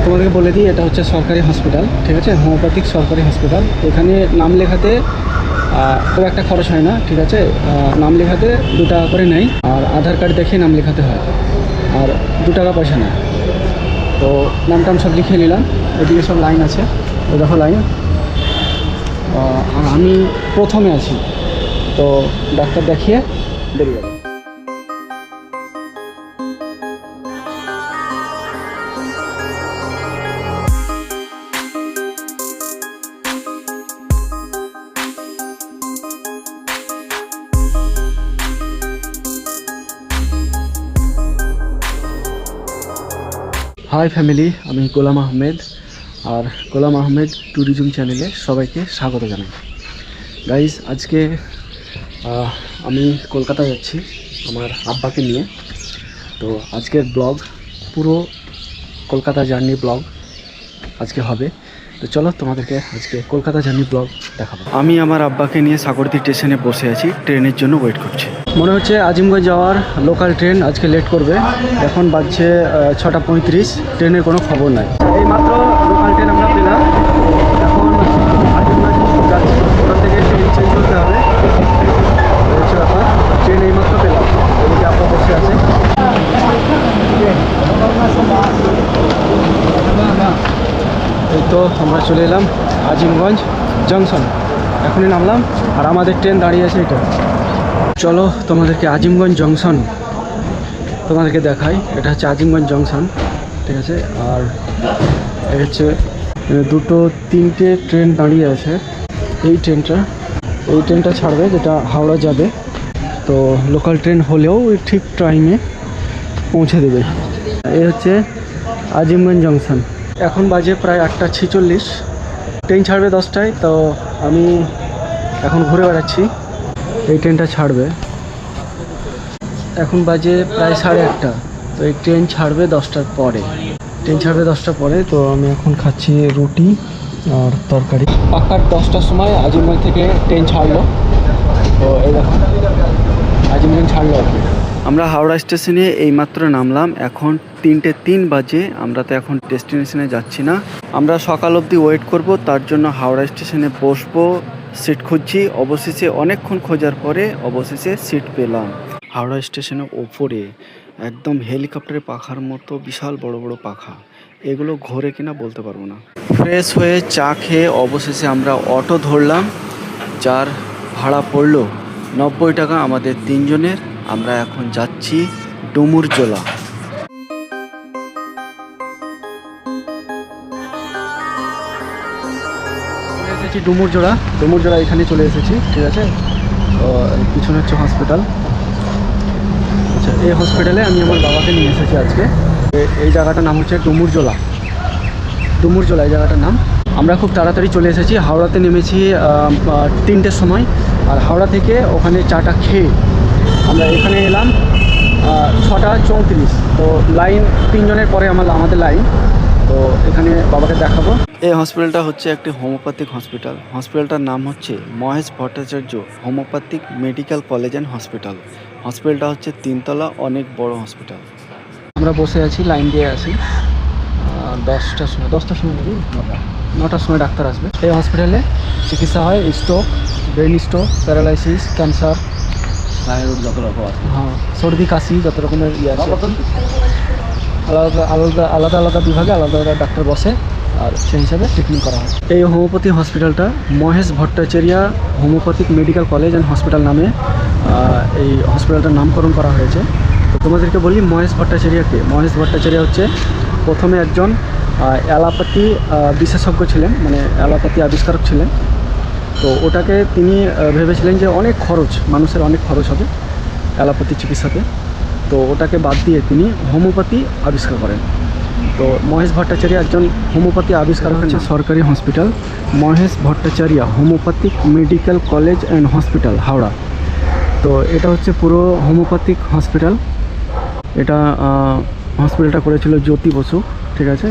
তোমাদেরকে বলে দিই, এটা হচ্ছে সরকারি হসপিটাল, ঠিক আছে, হোমিওপ্যাথিক সরকারি হসপিটাল। এখানে নাম লেখাতে খুব একটা খরচ হয় না, ঠিক আছে। নাম লেখাতে 2 টাকা করে নেয়, আর আধার কার্ড দেখে নাম লেখাতে হয়, আর 2 টাকা পয়সা নেয়। তো নাম টাম সব লিখে নিলাম। এদিকে সব লাইন আছে, ওই দেখো লাইন। আর আমি প্রথমে আছি, তো ডাক্তার দেখিয়ে বেরিয়ে যাবো। হাই ফ্যামিলি, আমি গোলাম আহমেদ, আর গোলাম আহমেদ ট্যুরিজম চ্যানেলে সবাইকে স্বাগত জানাই। গাইজ, আজকে আমি কলকাতা যাচ্ছি আমার আব্বাকে নিয়ে। তো আজকের ব্লগ পুরো কলকাতা জার্নি ব্লগ আজকে হবে। তো চলো তোমাদেরকে আজকে কলকাতা জার্নি ব্লগ দেখাবো। আমি আমার আব্বাকে নিয়ে সাগরদী স্টেশনে বসে আছি, ট্রেনের জন্য ওয়েট করছি। মনে হচ্ছে আজিমগঞ্জ যাওয়ার লোকাল ট্রেন আজকে লেট করবে। এখন বাজছে 6টা 35, ট্রেনের কোনো খবর নাই। এই মাত্র লোকাল ট্রেন আমরা পেলাম, এখন আজিমগঞ্জ যাচ্ছি। ওখান থেকে ট্রেন চেঞ্জ করতে হবে, হচ্ছে ব্যাপার। ট্রেন এই মাত্র পেলাম, এদিকে আব্বা বসে আছে। এই তো আমরা চলে এলাম আজিমগঞ্জ জংশন, এখনই নামলাম, আর আমাদের ট্রেন দাঁড়িয়ে আছে এটা। চলো তোমাদেরকে আজিমগঞ্জ জংশন তোমাদেরকে দেখাই। এটা হচ্ছে আজিমগঞ্জ জংশন, ঠিক আছে। আর এই হচ্ছে 2, 3টে ট্রেন দাঁড়িয়ে আছে। এই ট্রেনটা ছাড়বে, যেটা হাওড়া যাবে। তো লোকাল ট্রেন হলেও ঠিক টাইমে পৌঁছে দেবে। এই হচ্ছে আজিমগঞ্জ জংশন। এখন বাজে প্রায় 8টা 46, ট্রেন ছাড়বে 10টায়। তো আমি এখন ঘুরে বেড়াচ্ছি, এই ট্রেনটা ছাড়বে। এখন বাজে প্রায় 8:30, তো এই ট্রেন ছাড়বে 10টার পরে। তো আমি এখন খাচ্ছি রুটি আর তরকারি। পাক্কা 10টার সময় আজিমগঞ্জ থেকে ট্রেন ছাড়লো। তো এই দেখো আজিমগঞ্জ ছাড়লো আর কি। আমরা হাওড়া স্টেশনে এইমাত্র নামলাম, এখন 3:03 বাজে। আমরা তো এখন ডেস্টিনেশনে যাচ্ছি না, আমরা সকাল অবধি ওয়েট করব। তার জন্য হাওড়া স্টেশনে বসবো, সিট খুঁজছি। অবশেষে অনেকক্ষণ খোঁজার পরে অবশেষে সিট পেলাম। হাওড়া স্টেশনের ওপরে একদম হেলিকপ্টারের পাখার মতো বিশাল বড় বড় পাখা, এগুলো ঘোরে কিনা বলতে পারবো না। ফ্রেশ হয়ে চা খেয়ে অবশেষে আমরা অটো ধরলাম, যার ভাড়া পড়লো 90 টাকা আমাদের 3 জনের। আমরা এখন যাচ্ছি ডুমুরজলা। ডুমুরজলা এখানে চলে এসেছি, ঠিক আছে। তো পিছনে হচ্ছে হসপিটাল। আচ্ছা, এই হসপিটালে আমি আমার বাবাকে নিয়ে এসেছি আজকে। এই জায়গাটার নাম হচ্ছে ডুমুরজলা এই জায়গাটার নাম। আমরা খুব তাড়াতাড়ি চলে এসেছি। হাওড়াতে নেমেছি 3টের সময়, আর হাওড়া থেকে ওখানে চাটা খেয়ে আমরা এখানে এলাম 6টা 34। তো লাইন 3 জনের পরে আমাদের লাইন। তো এখানে বাবাকে দেখাবো। এই হসপিটালটা হচ্ছে একটি হোমিওপ্যাথিক হসপিটাল। হসপিটালটার নাম হচ্ছে Mahesh Bhattacharya homeopathic medical college and hospital. হসপিটালটা হচ্ছে 3 তলা, অনেক বড় হসপিটাল। আমরা বসে আছি, লাইন দিয়ে আছি। 10টার সময় 9টার সময় ডাক্তার আসবে। এই হসপিটালে চিকিৎসা হয় stroke, brain stroke, paralysis, cancer, যত রকম আছে। হ্যাঁ, সর্দি কাশি, যত রকমের ইয়ে আছে। আলাদা আলাদা বিভাগে আলাদা আলাদা ডাক্তার বসে, আর সেই হিসাবে ট্রিটমেন্ট করা হয়। এই হোমিওপ্যাথি হসপিটালটা Mahesh Bhattacharya homeopathic medical college and hospital নামে এই হসপিটালটার নামকরণ করা হয়েছে। তো তোমাদেরকে বলি মহেশ ভট্টাচার্যকে। মহেশ ভট্টাচার্য হচ্ছে প্রথমে একজন অ্যালোপ্যাথি বিশেষজ্ঞ ছিলেন, মানে অ্যালোপ্যাথি আবিষ্কারক ছিলেন। তো ওটাকে তিনি ভেবেছিলেন যে অনেক খরচ, মানুষের অনেক খরচ হবে অ্যালোপ্যাথি চিকিৎসাতে। তো ওটাকে বাদ দিয়ে তিনি হোমিওপ্যাথি আবিষ্কার করেন। তো মহেশ ভট্টাচার্য একজন হোমিওপ্যাথি আবিষ্কারক। হচ্ছে সরকারি hospital Mahesh Bhattacharya homeopathic medical college and hospital, Howrah. তো এটা হচ্ছে পুরো হোমিওপ্যাথিক হসপিটাল। এটা হসপিটালটা করেছিল জ্যোতি বসু, ঠিক আছে।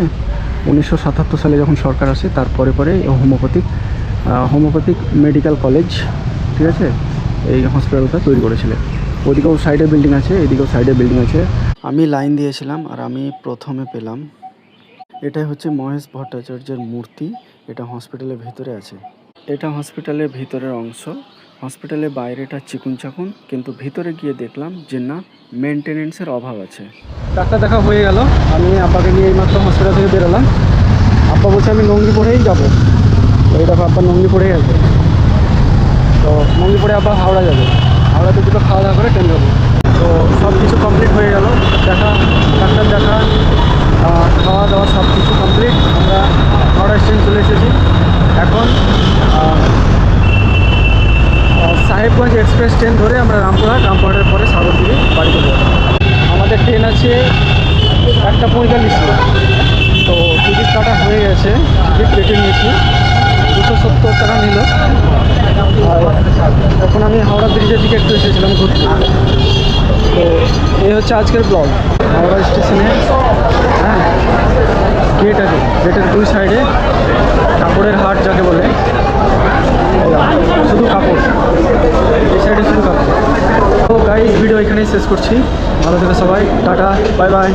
1977 সালে যখন সরকার আসে, তারপরে পরে হোমিওপ্যাথিক মেডিকেল কলেজ, ঠিক আছে, এই হসপিটালটা তৈরি করেছিলেন। ওদিকেও সাইডে বিল্ডিং আছে, এদিকেও সাইডে বিল্ডিং আছে। আমি লাইন দিয়েছিলাম, আর আমি প্রথমে পেলাম। এটাই হচ্ছে মহেশ ভট্টাচার্যের মূর্তি। এটা হসপিটালের ভিতরে আছে। এটা হসপিটালের ভিতরের অংশ। হসপিটালের বাইরেটা চিকুন চাকুন, কিন্তু ভিতরে গিয়ে দেখলাম যে না, মেনটেনেন্সের অভাব আছে। ডাক্তার দেখা হয়ে গেল। আমি আব্বাকে নিয়ে এইমাত্র হসপিটাল থেকে বেরোলাম। আব্বা বলছে আমি নঙ্গি পড়েই যাবো। তো এই দেখো আব্বা নঙ্গি পড়েই আছে। তো নঙ্গি পড়ে আব্বা হাওড়া যাবে। হাওড়াতে দুটো খাওয়া দাওয়া করে ট্রেন যাবো। তো সব কিছু কমপ্লিট হয়ে গেল। ডাক্তার দেখা, খাওয়া দাওয়া সব কিছু কমপ্লিট। আমরা হাওড়া স্টেশন চলে এসেছি। এখন সাহেবগঞ্জ এক্সপ্রেস ট্রেন ধরে আমরা রামপুরহাটের পরে সাগরদিঘি বাড়িতে যাব। আমাদের ট্রেন আছে 1:45। তো টিকিট কাটা হয়ে গেছে, টিকিট কেটে নিয়েছি। 270 টাকা নিল। আর এখন আমি হাওড়া ব্রিজের দিকে একটু এসেছিলাম ঘুরতে। তো এই হচ্ছে আজকের ব্লগ। হাওড়া স্টেশনে গেট আছে, গেটের দুই সাইডে কাপড়ের হাট যাকে বলে, শুধু কাপড়। এই সাইডে শুধু কাপড়। তো গাইস, ভিডিও এখানেই শেষ করছি। ভালো থেকে সবাই, টাটা, বাই বাই।